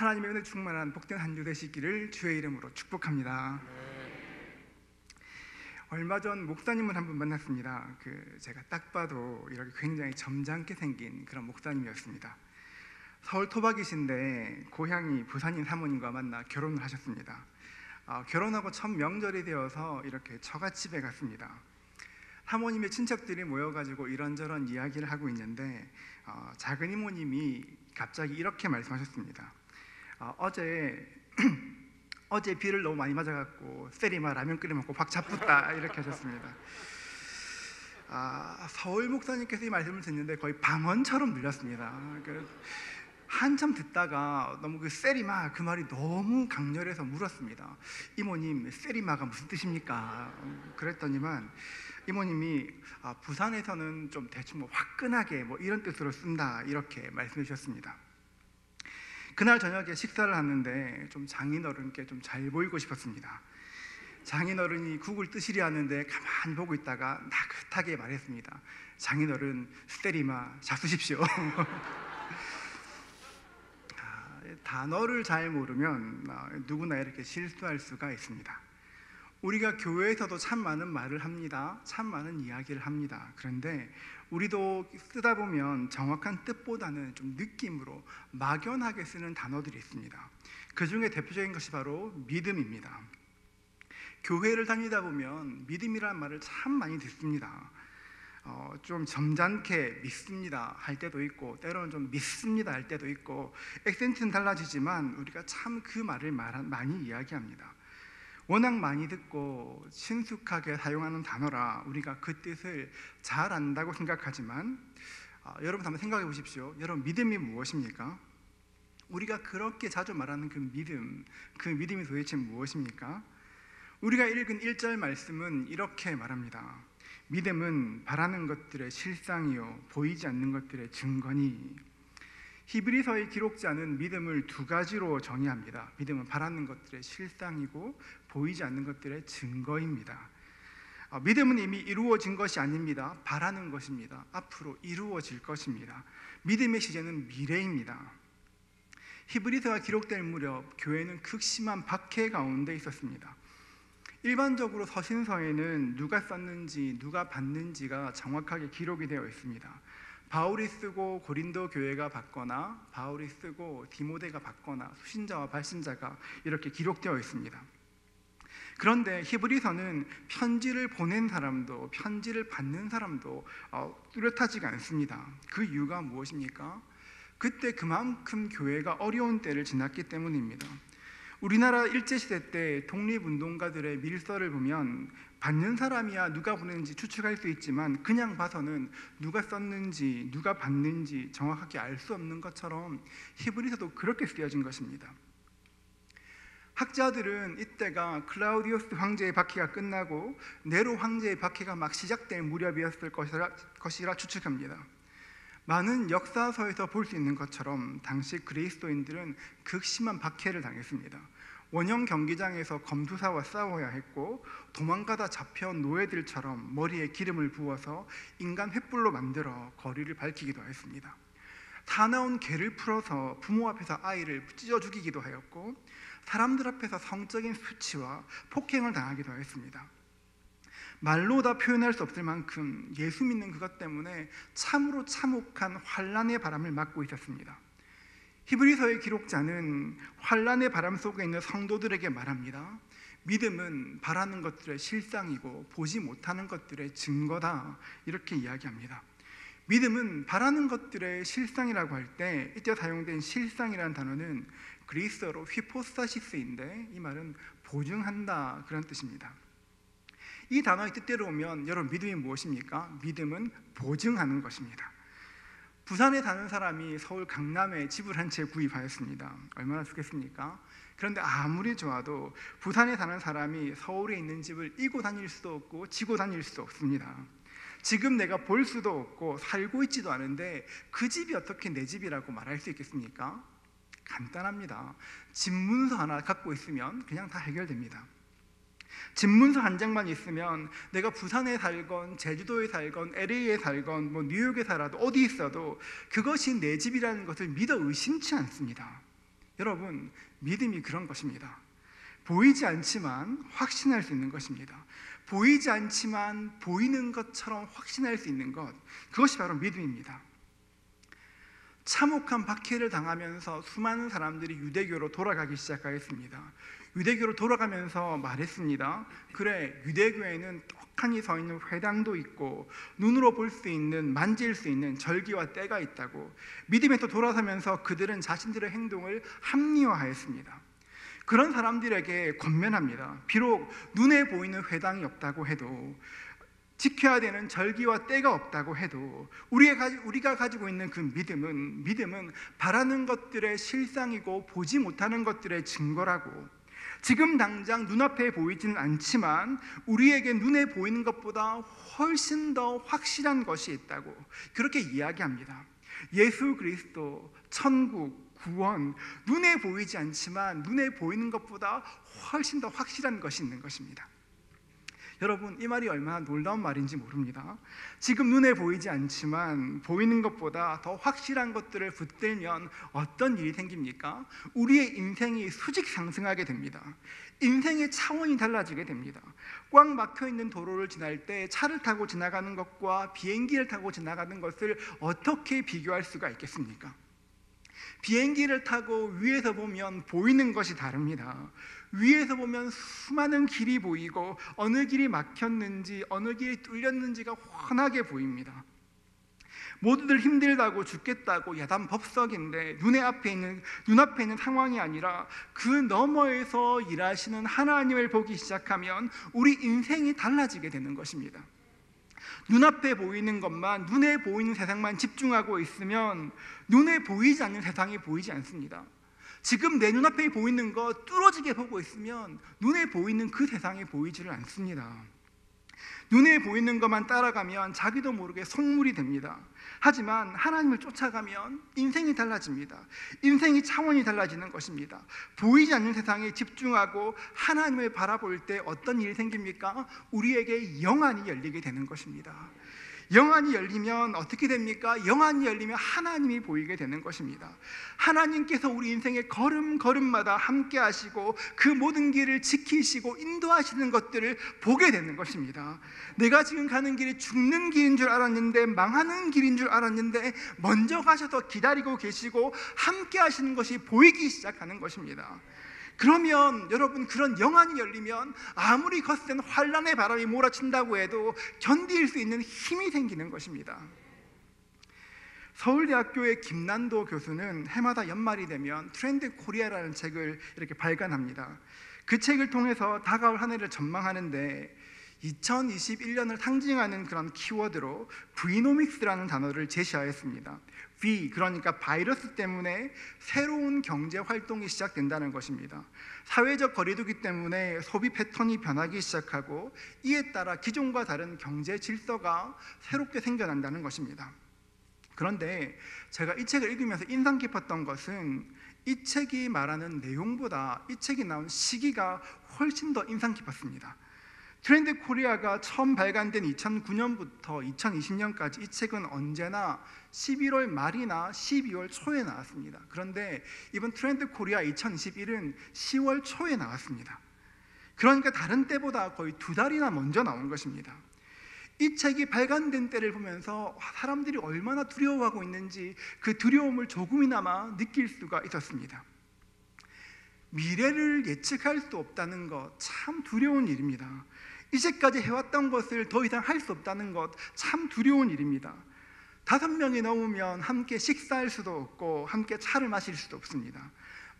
하나님의 은혜 충만한 복된 한 주 되시기를 주의 이름으로 축복합니다. 얼마 전 목사님을 한 분 만났습니다. 제가 딱 봐도 이렇게 굉장히 점잖게 생긴 그런 목사님이었습니다. 서울 토박이신데 고향이 부산인 사모님과 만나 결혼을 하셨습니다. 결혼하고 첫 명절이 되어서 이렇게 처갓집에 갔습니다. 사모님의 친척들이 모여가지고 이런저런 이야기를 하고 있는데 작은 이모님이 갑자기 이렇게 말씀하셨습니다. 어제 비를 너무 많이 맞아갖고 세리마 라면 끓여 먹고 확 자쁘다 이렇게 하셨습니다. 서울 목사님께서 이 말씀을 듣는데 거의 방언처럼 들렸습니다. 한참 듣다가 너무 세리마 그 말이 너무 강렬해서 물었습니다. 이모님, 세리마가 무슨 뜻입니까? 그랬더니만 이모님이 부산에서는 좀 대충 화끈하게 이런 뜻으로 쓴다 이렇게 말씀해 주셨습니다. 그날 저녁에 식사를 하는데 좀 장인어른께 좀 잘 보이고 싶었습니다. 장인어른이 국을 뜨시려 하는데 가만히 보고 있다가 나긋하게 말했습니다. 장인어른, 세리마 잡수십시오. 단어를 잘 모르면 누구나 이렇게 실수할 수가 있습니다. 우리가 교회에서도 참 많은 말을 합니다. 참 많은 이야기를 합니다. 그런데 우리도 쓰다 보면 정확한 뜻보다는 좀 느낌으로 막연하게 쓰는 단어들이 있습니다. 그 중에 대표적인 것이 바로 믿음입니다. 교회를 다니다 보면 믿음이라는 말을 참 많이 듣습니다. 좀 점잖게 믿습니다 할 때도 있고 때로는 좀 믿습니다 할 때도 있고 액센트는 달라지지만 우리가 참 그 말을 많이 이야기합니다. 워낙 많이 듣고 친숙하게 사용하는 단어라 우리가 그 뜻을 잘 안다고 생각하지만 여러분 한번 생각해 보십시오. 여러분, 믿음이 무엇입니까? 우리가 그렇게 자주 말하는 그 믿음이 도대체 무엇입니까? 우리가 읽은 1절 말씀은 이렇게 말합니다. 믿음은 바라는 것들의 실상이요 보이지 않는 것들의 증거니. 히브리서의 기록자는 믿음을 두 가지로 정의합니다. 믿음은 바라는 것들의 실상이고 보이지 않는 것들의 증거입니다. 믿음은 이미 이루어진 것이 아닙니다. 바라는 것입니다. 앞으로 이루어질 것입니다. 믿음의 시제는 미래입니다. 히브리서가 기록될 무렵 교회는 극심한 박해 가운데 있었습니다. 일반적으로 서신서에는 누가 썼는지 누가 받는지가 정확하게 기록이 되어 있습니다. 바울이 쓰고 고린도 교회가 받거나 바울이 쓰고 디모데가 받거나 수신자와 발신자가 이렇게 기록되어 있습니다. 그런데 히브리서는 편지를 보낸 사람도 편지를 받는 사람도 뚜렷하지가 않습니다. 그 이유가 무엇입니까? 그때 그만큼 교회가 어려운 때를 지났기 때문입니다. 우리나라 일제시대 때 독립운동가들의 밀서를 보면 받는 사람이야 누가 보냈는지 추측할 수 있지만 그냥 봐서는 누가 썼는지 누가 받는지 정확하게 알 수 없는 것처럼 히브리서도 그렇게 쓰여진 것입니다. 학자들은 이때가 클라우디우스 황제의 박해가 끝나고 네로 황제의 박해가 막 시작될 무렵이었을 것이라 추측합니다. 많은 역사서에서 볼 수 있는 것처럼 당시 그리스도인들은 극심한 박해를 당했습니다. 원형 경기장에서 검투사와 싸워야 했고 도망가다 잡혀온 노예들처럼 머리에 기름을 부어서 인간 횃불로 만들어 거리를 밝히기도 했습니다. 사나운 개를 풀어서 부모 앞에서 아이를 찢어 죽이기도 하였고 사람들 앞에서 성적인 수치와 폭행을 당하기도 했습니다. 말로 다 표현할 수 없을 만큼 예수 믿는 그것 때문에 참으로 참혹한 환난의 바람을 맞고 있었습니다. 히브리서의 기록자는 환난의 바람 속에 있는 성도들에게 말합니다. 믿음은 바라는 것들의 실상이고 보지 못하는 것들의 증거다 이렇게 이야기합니다. 믿음은 바라는 것들의 실상이라고 할 때 이때 사용된 실상이라는 단어는 그리스어로 휘포스타시스인데 이 말은 보증한다 그런 뜻입니다. 이 단어의 뜻대로 보면 여러분, 믿음이 무엇입니까? 믿음은 보증하는 것입니다. 부산에 사는 사람이 서울 강남에 집을 한 채 구입하였습니다. 얼마나 좋겠습니까? 그런데 아무리 좋아도 부산에 사는 사람이 서울에 있는 집을 이고 다닐 수도 없고 지고 다닐 수도 없습니다. 지금 내가 볼 수도 없고 살고 있지도 않은데 그 집이 어떻게 내 집이라고 말할 수 있겠습니까? 간단합니다. 집문서 하나 갖고 있으면 그냥 다 해결됩니다. 집문서 한 장만 있으면 내가 부산에 살건 제주도에 살건 LA에 살건 뉴욕에 살아도 어디 있어도 그것이 내 집이라는 것을 믿어 의심치 않습니다. 여러분, 믿음이 그런 것입니다. 보이지 않지만 확신할 수 있는 것입니다. 보이지 않지만 보이는 것처럼 확신할 수 있는 것, 그것이 바로 믿음입니다. 참혹한 박해를 당하면서 수많은 사람들이 유대교로 돌아가기 시작하였습니다. 유대교로 돌아가면서 말했습니다. 그래, 유대교에는 떡하니 서 있는 회당도 있고 눈으로 볼 수 있는, 만질 수 있는 절기와 때가 있다고. 믿음에서 돌아서면서 그들은 자신들의 행동을 합리화하였습니다. 그런 사람들에게 권면합니다. 비록 눈에 보이는 회당이 없다고 해도, 지켜야 되는 절기와 때가 없다고 해도 우리가 가지고 있는 그 믿음은 바라는 것들의 실상이고 보지 못하는 것들의 증거라고, 지금 당장 눈앞에 보이지는 않지만 우리에게 눈에 보이는 것보다 훨씬 더 확실한 것이 있다고 그렇게 이야기합니다. 예수 그리스도, 천국, 구원, 눈에 보이지 않지만 눈에 보이는 것보다 훨씬 더 확실한 것이 있는 것입니다. 여러분, 이 말이 얼마나 놀라운 말인지 모릅니다. 지금 눈에 보이지 않지만 보이는 것보다 더 확실한 것들을 붙들면 어떤 일이 생깁니까? 우리의 인생이 수직 상승하게 됩니다. 인생의 차원이 달라지게 됩니다. 꽉 막혀있는 도로를 지날 때 차를 타고 지나가는 것과 비행기를 타고 지나가는 것을 어떻게 비교할 수가 있겠습니까? 비행기를 타고 위에서 보면 보이는 것이 다릅니다. 위에서 보면 수많은 길이 보이고 어느 길이 막혔는지 어느 길이 뚫렸는지가 훤하게 보입니다. 모두들 힘들다고 죽겠다고 야단법석인데 눈앞에 있는 상황이 아니라 그 너머에서 일하시는 하나님을 보기 시작하면 우리 인생이 달라지게 되는 것입니다. 눈앞에 보이는 것만, 눈에 보이는 세상만 집중하고 있으면 눈에 보이지 않는 세상이 보이지 않습니다. 지금 내 눈앞에 보이는 것 뚫어지게 보고 있으면 눈에 보이는 그 세상이 보이지를 않습니다. 눈에 보이는 것만 따라가면 자기도 모르게 속물이 됩니다. 하지만 하나님을 쫓아가면 인생이 달라집니다. 인생이 차원이 달라지는 것입니다. 보이지 않는 세상에 집중하고 하나님을 바라볼 때 어떤 일이 생깁니까? 우리에게 영안이 열리게 되는 것입니다. 영안이 열리면 어떻게 됩니까? 영안이 열리면 하나님이 보이게 되는 것입니다. 하나님께서 우리 인생의 걸음걸음마다 함께 하시고 그 모든 길을 지키시고 인도하시는 것들을 보게 되는 것입니다. 내가 지금 가는 길이 죽는 길인 줄 알았는데, 망하는 길인 줄 알았는데 먼저 가셔서 기다리고 계시고 함께 하시는 것이 보이기 시작하는 것입니다. 그러면 여러분, 그런 영안이 열리면 아무리 거센 환란의 바람이 몰아친다고 해도 견딜 수 있는 힘이 생기는 것입니다. 서울대학교의 김난도 교수는 해마다 연말이 되면 트렌드 코리아라는 책을 이렇게 발간합니다. 그 책을 통해서 다가올 한 해를 전망하는데 2021년을 상징하는 그런 키워드로 브이노믹스라는 단어를 제시하였습니다. V, 그러니까 바이러스 때문에 새로운 경제 활동이 시작된다는 것입니다. 사회적 거리두기 때문에 소비 패턴이 변하기 시작하고 이에 따라 기존과 다른 경제 질서가 새롭게 생겨난다는 것입니다. 그런데 제가 이 책을 읽으면서 인상 깊었던 것은 이 책이 말하는 내용보다 이 책이 나온 시기가 훨씬 더 인상 깊었습니다. 트렌드 코리아가 처음 발간된 2009년부터 2020년까지 이 책은 언제나 11월 말이나 12월 초에 나왔습니다. 그런데 이번 트렌드 코리아 2021은 10월 초에 나왔습니다. 그러니까 다른 때보다 거의 2달이나 먼저 나온 것입니다. 이 책이 발간된 때를 보면서 사람들이 얼마나 두려워하고 있는지 그 두려움을 조금이나마 느낄 수가 있었습니다. 미래를 예측할 수 없다는 것 참 두려운 일입니다. 이제까지 해왔던 것을 더 이상 할 수 없다는 것 참 두려운 일입니다. 5명이 넘으면 함께 식사할 수도 없고 함께 차를 마실 수도 없습니다.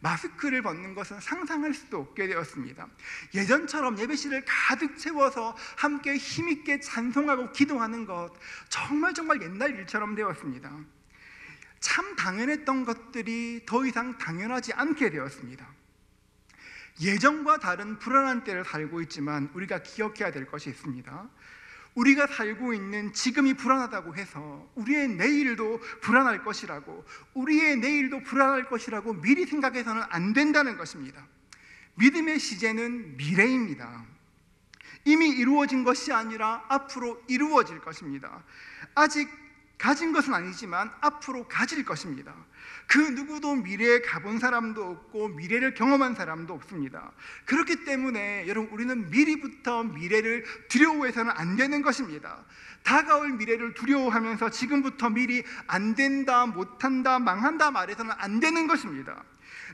마스크를 벗는 것은 상상할 수도 없게 되었습니다. 예전처럼 예배실을 가득 채워서 함께 힘있게 찬송하고 기도하는 것 정말 옛날 일처럼 되었습니다. 참 당연했던 것들이 더 이상 당연하지 않게 되었습니다. 예전과 다른 불안한 때를 살고 있지만 우리가 기억해야 될 것이 있습니다. 우리가 살고 있는 지금이 불안하다고 해서 우리의 내일도 불안할 것이라고, 우리의 내일도 불안할 것이라고 미리 생각해서는 안 된다는 것입니다. 믿음의 시제는 미래입니다. 이미 이루어진 것이 아니라 앞으로 이루어질 것입니다. 아직 가진 것은 아니지만 앞으로 가질 것입니다. 그 누구도 미래에 가본 사람도 없고 미래를 경험한 사람도 없습니다. 그렇기 때문에 여러분, 우리는 미리부터 미래를 두려워해서는 안 되는 것입니다. 다가올 미래를 두려워하면서 지금부터 미리 안 된다, 못한다, 망한다 말해서는 안 되는 것입니다.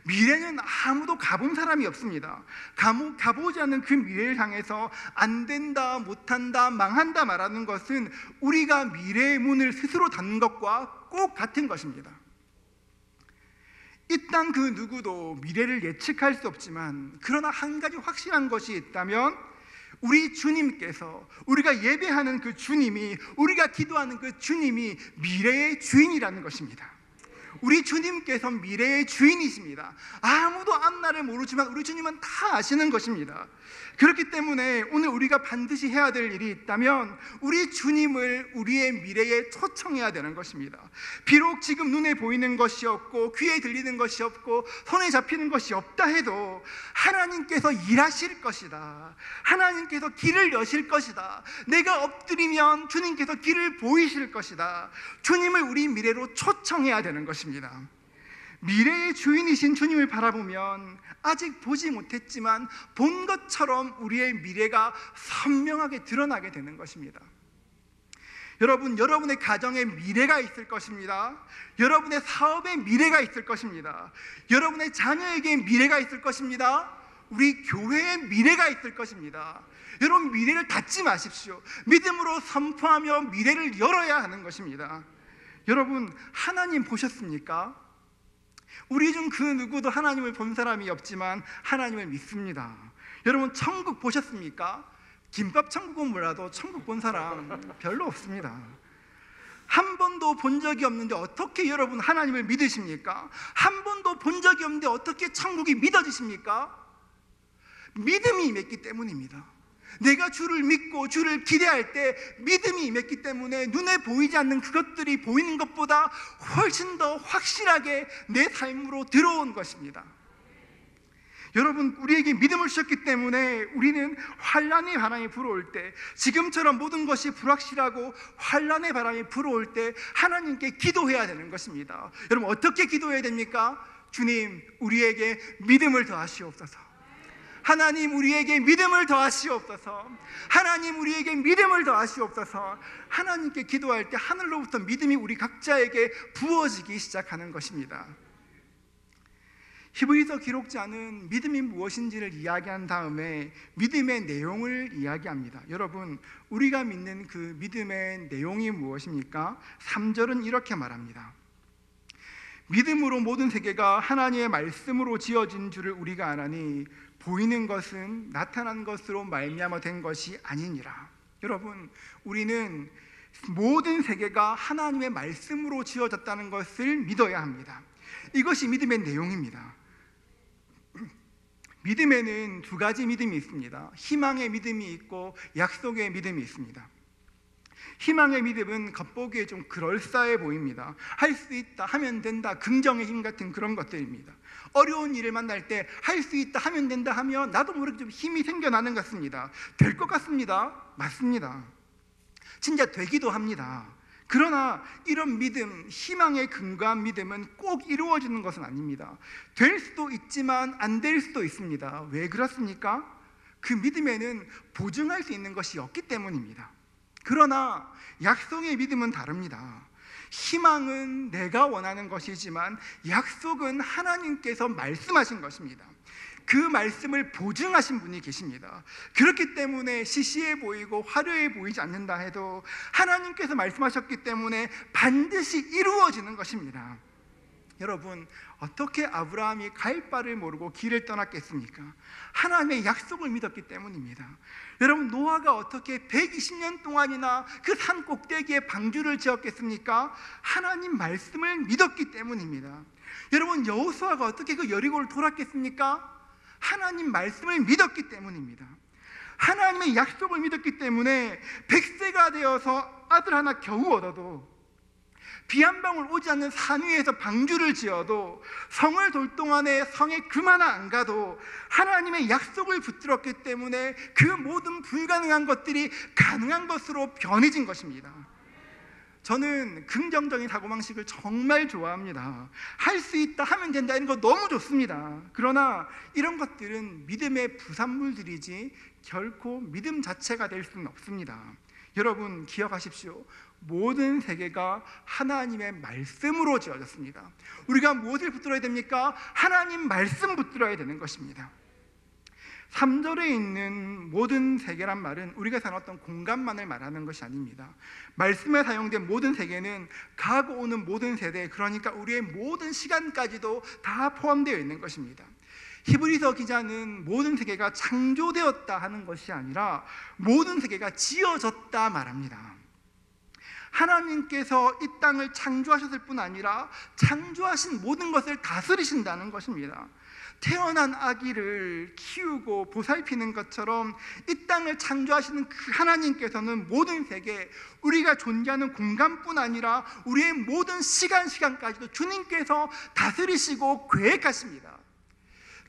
미래는 아무도 가본 사람이 없습니다. 가보지 않는 그 미래를 향해서 안 된다, 못한다, 망한다 말하는 것은 우리가 미래의 문을 스스로 닫는 것과 꼭 같은 것입니다. 이 땅 그 누구도 미래를 예측할 수 없지만, 그러나 한 가지 확실한 것이 있다면 우리 주님께서, 우리가 예배하는 그 주님이, 우리가 기도하는 그 주님이 미래의 주인이라는 것입니다. 우리 주님께서 미래의 주인이십니다. 아무도 앞날을 모르지만 우리 주님은 다 아시는 것입니다. 그렇기 때문에 오늘 우리가 반드시 해야 될 일이 있다면 우리 주님을 우리의 미래에 초청해야 되는 것입니다. 비록 지금 눈에 보이는 것이 없고 귀에 들리는 것이 없고 손에 잡히는 것이 없다 해도 하나님께서 일하실 것이다, 하나님께서 길을 여실 것이다, 내가 엎드리면 주님께서 길을 보이실 것이다, 주님을 우리 미래로 초청해야 되는 것입니다. 미래의 주인이신 주님을 바라보면 아직 보지 못했지만 본 것처럼 우리의 미래가 선명하게 드러나게 되는 것입니다. 여러분, 여러분의 가정에 미래가 있을 것입니다. 여러분의 사업에 미래가 있을 것입니다. 여러분의 자녀에게 미래가 있을 것입니다. 우리 교회에 미래가 있을 것입니다. 여러분, 미래를 닫지 마십시오. 믿음으로 선포하며 미래를 열어야 하는 것입니다. 여러분, 하나님 보셨습니까? 우리 중 그 누구도 하나님을 본 사람이 없지만 하나님을 믿습니다. 여러분, 천국 보셨습니까? 김밥 천국은 몰라도 천국 본 사람 별로 없습니다. 한 번도 본 적이 없는데 어떻게 여러분 하나님을 믿으십니까? 한 번도 본 적이 없는데 어떻게 천국이 믿어지십니까? 믿음이 임했기 때문입니다. 내가 주를 믿고 주를 기대할 때 믿음이 임했기 때문에 눈에 보이지 않는 그것들이 보이는 것보다 훨씬 더 확실하게 내 삶으로 들어온 것입니다. 여러분, 우리에게 믿음을 주셨기 때문에 우리는 환난의 바람이 불어올 때, 지금처럼 모든 것이 불확실하고 환난의 바람이 불어올 때 하나님께 기도해야 되는 것입니다. 여러분, 어떻게 기도해야 됩니까? 주님, 우리에게 믿음을 더하시옵소서. 하나님, 우리에게 믿음을 더하시옵소서. 하나님, 우리에게 믿음을 더하시옵소서. 하나님께 기도할 때 하늘로부터 믿음이 우리 각자에게 부어지기 시작하는 것입니다. 히브리서 기록자는 믿음이 무엇인지를 이야기한 다음에 믿음의 내용을 이야기합니다. 여러분, 우리가 믿는 그 믿음의 내용이 무엇입니까? 3절은 이렇게 말합니다. 믿음으로 모든 세계가 하나님의 말씀으로 지어진 줄을 우리가 아나니 보이는 것은 나타난 것으로 말미암아 된 것이 아니니라. 여러분, 우리는 모든 세계가 하나님의 말씀으로 지어졌다는 것을 믿어야 합니다. 이것이 믿음의 내용입니다. 믿음에는 두 가지 믿음이 있습니다. 희망의 믿음이 있고 약속의 믿음이 있습니다. 희망의 믿음은 겉보기에 좀 그럴싸해 보입니다. 할 수 있다, 하면 된다, 긍정의 힘 같은 그런 것들입니다. 어려운 일을 만날 때 할 수 있다, 하면 된다 하면 나도 모르게 좀 힘이 생겨나는 것 같습니다. 될 것 같습니다. 맞습니다. 진짜 되기도 합니다. 그러나 이런 믿음, 희망에 근거한 믿음은 꼭 이루어지는 것은 아닙니다. 될 수도 있지만 안 될 수도 있습니다. 왜 그렇습니까? 그 믿음에는 보증할 수 있는 것이 없기 때문입니다. 그러나 약속의 믿음은 다릅니다. 희망은 내가 원하는 것이지만 약속은 하나님께서 말씀하신 것입니다. 그 말씀을 보증하신 분이 계십니다. 그렇기 때문에 시시해 보이고 화려해 보이지 않는다 해도 하나님께서 말씀하셨기 때문에 반드시 이루어지는 것입니다. 여러분, 어떻게 아브라함이 갈 바를 모르고 길을 떠났겠습니까? 하나님의 약속을 믿었기 때문입니다. 여러분, 노아가 어떻게 120년 동안이나 그 산 꼭대기에 방주를 지었겠습니까? 하나님 말씀을 믿었기 때문입니다. 여러분, 여호수아가 어떻게 그 여리고를 돌았겠습니까? 하나님 말씀을 믿었기 때문입니다. 하나님의 약속을 믿었기 때문에 100세가 되어서 아들 하나 겨우 얻어도, 비 한 방울 오지 않는 산 위에서 방주를 지어도, 성을 돌 동안에 성에 그만 안 가도 하나님의 약속을 붙들었기 때문에 그 모든 불가능한 것들이 가능한 것으로 변해진 것입니다. 저는 긍정적인 사고방식을 정말 좋아합니다. 할 수 있다, 하면 된다, 이런 거 너무 좋습니다. 그러나 이런 것들은 믿음의 부산물들이지 결코 믿음 자체가 될 수는 없습니다. 여러분 기억하십시오. 모든 세계가 하나님의 말씀으로 지어졌습니다. 우리가 무엇을 붙들어야 됩니까? 하나님 말씀 붙들어야 되는 것입니다. 3절에 있는 모든 세계란 말은 우리가 사는 어떤 공간만을 말하는 것이 아닙니다. 말씀에 사용된 모든 세계는 가고 오는 모든 세대, 그러니까 우리의 모든 시간까지도 다 포함되어 있는 것입니다. 히브리서 기자는 모든 세계가 창조되었다 하는 것이 아니라 모든 세계가 지어졌다 말합니다. 하나님께서 이 땅을 창조하셨을 뿐 아니라 창조하신 모든 것을 다스리신다는 것입니다. 태어난 아기를 키우고 보살피는 것처럼 이 땅을 창조하시는 그 하나님께서는 모든 세계, 우리가 존재하는 공간뿐 아니라 우리의 모든 시간까지도 주님께서 다스리시고 계획하십니다.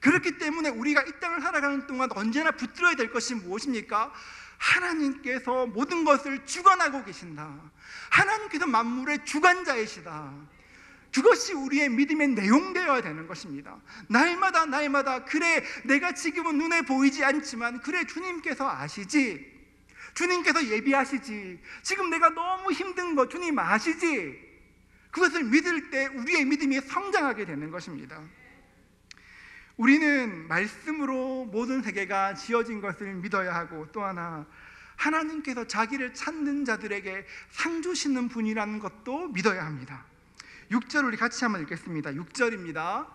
그렇기 때문에 우리가 이 땅을 살아가는 동안 언제나 붙들어야 될 것이 무엇입니까? 하나님께서 모든 것을 주관하고 계신다. 하나님께서 만물의 주관자이시다. 그것이 우리의 믿음의 내용되어야 되는 것입니다. 날마다 그래, 내가 지금은 눈에 보이지 않지만 그래, 주님께서 아시지, 주님께서 예비하시지, 지금 내가 너무 힘든 거 주님 아시지. 그것을 믿을 때 우리의 믿음이 성장하게 되는 것입니다. 우리는 말씀으로 모든 세계가 지어진 것을 믿어야 하고, 또 하나 하나님께서 자기를 찾는 자들에게 상 주시는 분이라는 것도 믿어야 합니다. 6절 우리 같이 한번 읽겠습니다. 6절입니다.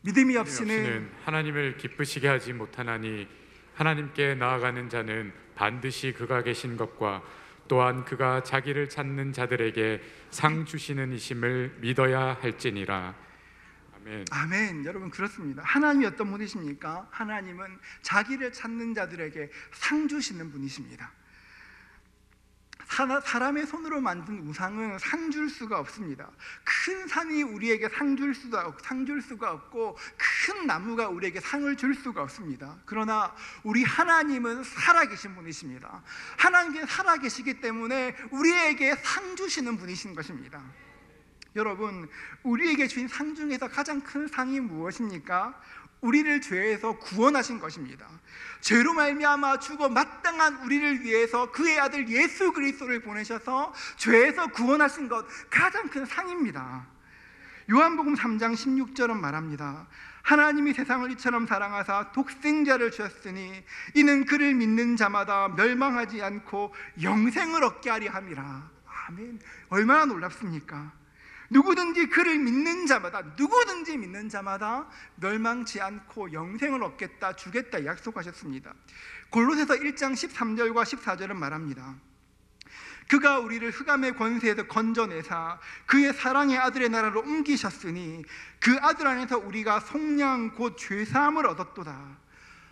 믿음이 없이는 하나님을 기쁘시게 하지 못하나니 하나님께 나아가는 자는 반드시 그가 계신 것과 또한 그가 자기를 찾는 자들에게 상 주시는 이심을 믿어야 할지니라. 아멘. 아멘. 여러분 그렇습니다. 하나님이 어떤 분이십니까? 하나님은 자기를 찾는 자들에게 상 주시는 분이십니다. 사람의 손으로 만든 우상은 상 줄 수가 없습니다. 큰 산이 우리에게 상 줄 수가 없고, 큰 나무가 우리에게 상을 줄 수가 없습니다. 그러나 우리 하나님은 살아계신 분이십니다. 하나님께서 살아계시기 때문에 우리에게 상 주시는 분이신 것입니다. 여러분, 우리에게 주신 상 중에서 가장 큰 상이 무엇입니까? 우리를 죄에서 구원하신 것입니다. 죄로 말미암아 죽어 마땅한 우리를 위해서 그의 아들 예수 그리스도를 보내셔서 죄에서 구원하신 것, 가장 큰 상입니다. 요한복음 3장 16절은 말합니다. 하나님이 세상을 이처럼 사랑하사 독생자를 주셨으니 이는 그를 믿는 자마다 멸망하지 않고 영생을 얻게 하려 함이라. 아멘. 얼마나 놀랍습니까? 누구든지 그를 믿는 자마다 멸망치 않고 영생을 얻겠다, 주겠다 약속하셨습니다. 골로새서 1장 13절과 14절은 말합니다. 그가 우리를 흑암의 권세에서 건져내사 그의 사랑의 아들의 나라로 옮기셨으니 그 아들 안에서 우리가 속량 곧 죄사함을 얻었도다.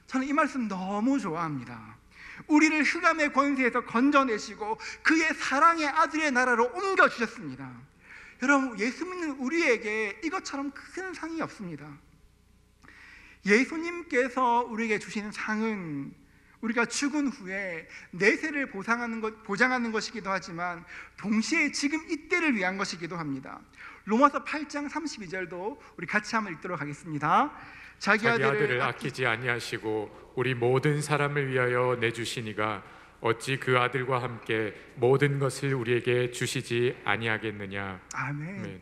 저는 이 말씀 너무 좋아합니다. 우리를 흑암의 권세에서 건져내시고 그의 사랑의 아들의 나라로 옮겨주셨습니다. 여러분, 예수 믿는 우리에게 이것처럼 큰 상이 없습니다. 예수님께서 우리에게 주시는 상은 우리가 죽은 후에 내세를 보장하는 것이기도 하지만 동시에 지금 이때를 위한 것이기도 합니다. 로마서 8장 32절도 우리 같이 한번 읽도록 하겠습니다. 자기 아들을 아끼지 아니하시고 우리 모든 사람을 위하여 내주시니가 어찌 그 아들과 함께 모든 것을 우리에게 주시지 아니하겠느냐. 아멘. 아멘.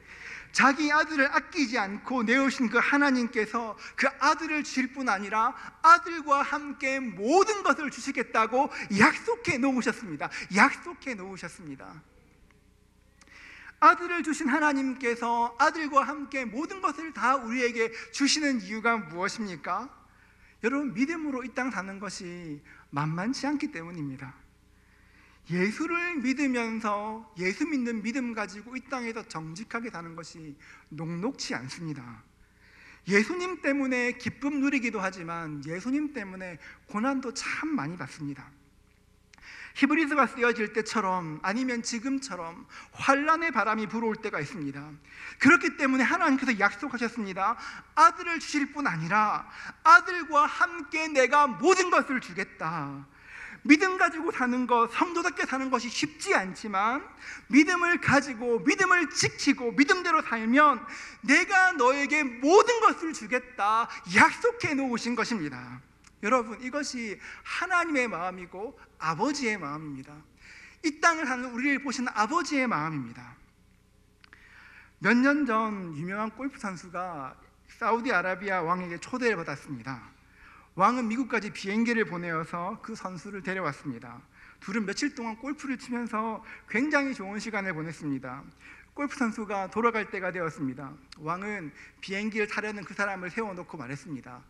자기 아들을 아끼지 않고 내오신 그 하나님께서 그 아들을 주실 뿐 아니라 아들과 함께 모든 것을 주시겠다고 약속해 놓으셨습니다. 아들을 주신 하나님께서 아들과 함께 모든 것을 다 우리에게 주시는 이유가 무엇입니까? 여러분, 믿음으로 이 땅 사는 것이 만만치 않기 때문입니다. 예수를 믿으면서 예수 믿는 믿음 가지고 이 땅에서 정직하게 사는 것이 녹록치 않습니다. 예수님 때문에 기쁨 누리기도 하지만 예수님 때문에 고난도 참 많이 받습니다. 히브리서가 쓰여질 때처럼 아니면 지금처럼 환난의 바람이 불어올 때가 있습니다. 그렇기 때문에 하나님께서 약속하셨습니다. 아들을 주실 뿐 아니라 아들과 함께 내가 모든 것을 주겠다. 믿음 가지고 사는 것, 성도답게 사는 것이 쉽지 않지만 믿음을 가지고 믿음을 지키고 믿음대로 살면 내가 너에게 모든 것을 주겠다 약속해 놓으신 것입니다. 여러분, 이것이 하나님의 마음이고 아버지의 마음입니다. 이 땅을 사는 우리를 보시는 아버지의 마음입니다. 몇 년 전 유명한 골프 선수가 사우디아라비아 왕에게 초대를 받았습니다. 왕은 미국까지 비행기를 보내어서 그 선수를 데려왔습니다. 둘은 며칠 동안 골프를 치면서 굉장히 좋은 시간을 보냈습니다. 골프 선수가 돌아갈 때가 되었습니다. 왕은 비행기를 타려는 그 사람을 세워놓고 말했습니다.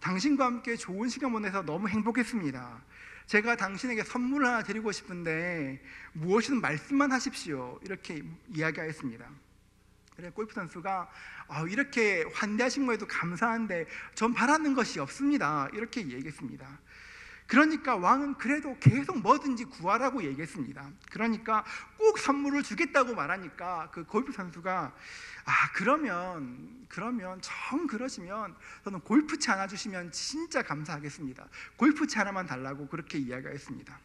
당신과 함께 좋은 시간 보내서 너무 행복했습니다. 제가 당신에게 선물을 하나 드리고 싶은데 무엇이든 말씀만 하십시오. 이렇게 이야기하였습니다. 그래, 골프 선수가 이렇게 환대하신 거에도 감사한데 전 바라는 것이 없습니다. 이렇게 얘기했습니다. 그러니까 왕은 그래도 계속 뭐든지 구하라고 얘기했습니다. 그러니까 꼭 선물을 주겠다고 말하니까 그 골프 선수가 그러면 정 그러시면 저는 골프채 하나 주시면 진짜 감사하겠습니다. 골프채 하나만 달라고 그렇게 이야기했습니다.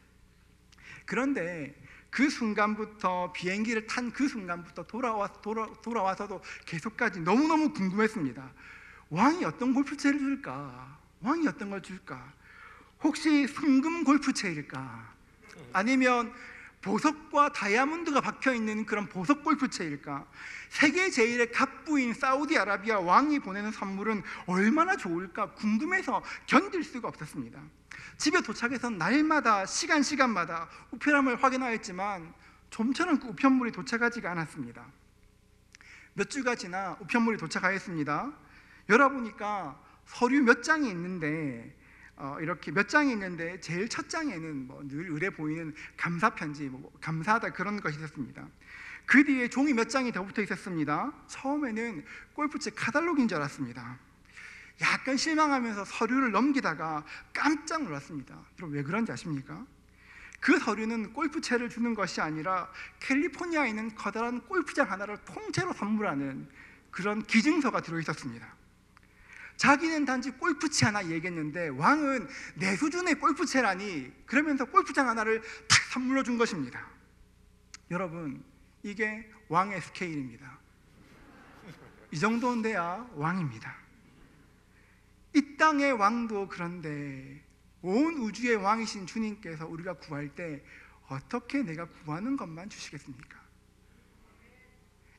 그런데 그 순간부터, 비행기를 탄 그 순간부터 돌아와서도 계속까지 너무너무 궁금했습니다. 왕이 어떤 골프채를 줄까? 왕이 어떤 걸 줄까? 혹시 순금 골프채일까? 아니면 보석과 다이아몬드가 박혀있는 그런 보석 골프채일까? 세계 제일의 갑부인 사우디아라비아 왕이 보내는 선물은 얼마나 좋을까 궁금해서 견딜 수가 없었습니다. 집에 도착해서 날마다 시간마다 우편함을 확인하였지만 좀처럼 그 우편물이 도착하지가 않았습니다. 몇 주가 지나 우편물이 도착하였습니다. 열어보니까 서류 몇 장이 있는데 이렇게 몇 장이 있는데 제일 첫 장에는 늘 의뢰 보이는 감사 편지, 감사하다 그런 것이 있었습니다. 그 뒤에 종이 몇 장이 더 붙어 있었습니다. 처음에는 골프채 카탈로그인 줄 알았습니다. 약간 실망하면서 서류를 넘기다가 깜짝 놀랐습니다. 그럼 왜 그런지 아십니까? 그 서류는 골프채를 주는 것이 아니라 캘리포니아에 있는 커다란 골프장 하나를 통째로 선물하는 그런 기증서가 들어있었습니다. 자기는 단지 골프채 하나 얘기했는데 왕은 내 수준의 골프채라니 그러면서 골프장 하나를 탁 선물로 준 것입니다. 여러분, 이게 왕의 스케일입니다. 이 정도는 돼야 왕입니다. 이 땅의 왕도 그런데 온 우주의 왕이신 주님께서 우리가 구할 때 어떻게 내가 구하는 것만 주시겠습니까?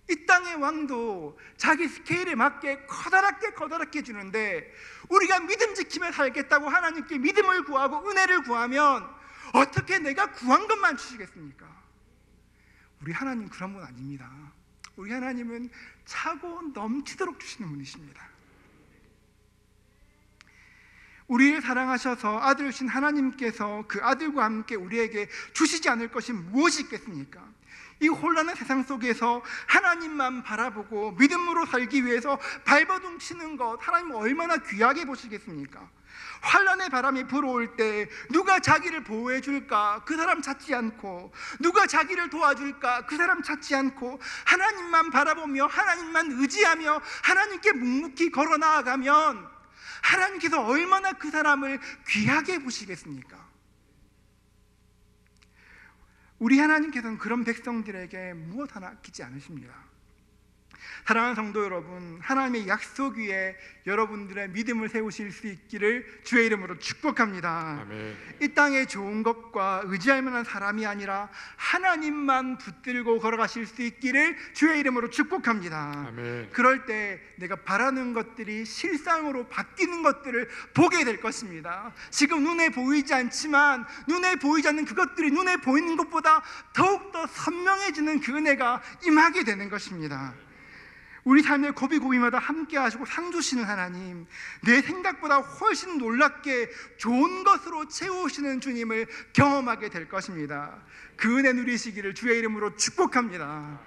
이 땅의 왕도 자기 스케일에 맞게 커다랗게 주는데 우리가 믿음 지키며 살겠다고 하나님께 믿음을 구하고 은혜를 구하면 어떻게 내가 구한 것만 주시겠습니까? 우리 하나님 그런 분 아닙니다. 우리 하나님은 차고 넘치도록 주시는 분이십니다. 우리를 사랑하셔서 아들이신 하나님께서 그 아들과 함께 우리에게 주시지 않을 것이 무엇이 있겠습니까? 이 혼란한 세상 속에서 하나님만 바라보고 믿음으로 살기 위해서 발버둥 치는 것, 하나님 얼마나 귀하게 보시겠습니까? 환란의 바람이 불어올 때 누가 자기를 보호해 줄까? 그 사람 찾지 않고, 누가 자기를 도와줄까? 그 사람 찾지 않고, 하나님만 바라보며 하나님만 의지하며 하나님께 묵묵히 걸어 나아가면 하나님께서 얼마나 그 사람을 귀하게 보시겠습니까? 우리 하나님께서는 그런 백성들에게 무엇 하나 아끼지 않으십니다. 사랑하는 성도 여러분, 하나님의 약속 위에 여러분들의 믿음을 세우실 수 있기를 주의 이름으로 축복합니다. 아멘. 이 땅에 좋은 것과 의지할 만한 사람이 아니라 하나님만 붙들고 걸어가실 수 있기를 주의 이름으로 축복합니다. 아멘. 그럴 때 내가 바라는 것들이 실상으로 바뀌는 것들을 보게 될 것입니다. 지금 눈에 보이지 않지만 눈에 보이지 않는 그것들이 눈에 보이는 것보다 더욱더 선명해지는 그 은혜가 임하게 되는 것입니다. 우리 삶의 고비고비마다 함께 하시고 상 주시는 하나님, 내 생각보다 훨씬 놀랍게 좋은 것으로 채우시는 주님을 경험하게 될 것입니다. 그 은혜 누리시기를 주의 이름으로 축복합니다.